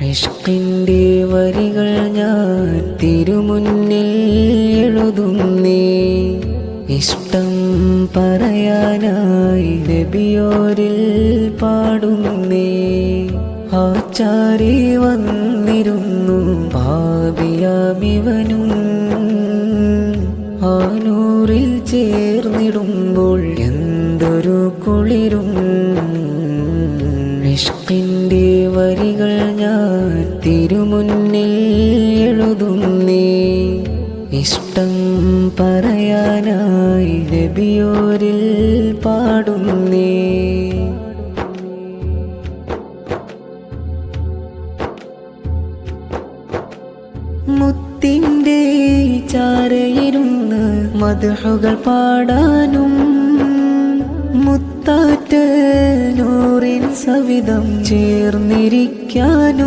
ഇഷ്കിൻ്റെ വരികൾ ഞാൻ തിരുമുന്നിൽ എഴുതുന്നേ. ഇഷ്ടം പറയാനായി നബിയോരിൽ പാടുന്നേ. ആചാരി വന്നിരുന്നു പാപിയാമിവനും. ആ നൂറിൽ ചേർന്നിടുമ്പോൾ എന്തൊരു കുളിരും. ഇഷ്കിൻ്റെ വരികൾ ഞാൻ തിരുമുന്നിൽ എഴുതുന്നേ. ഇഷ്ടം പറയാനായി നബിയോരിൽ പാടുന്നേ. മുത്തിൻ്റെ ചാരയിരുന്ന് മദ്ഹുകൾ പാടാനും മുത്താറ്റ നൂറിൻ സവിധം ചേർന്നിരിക്കാനും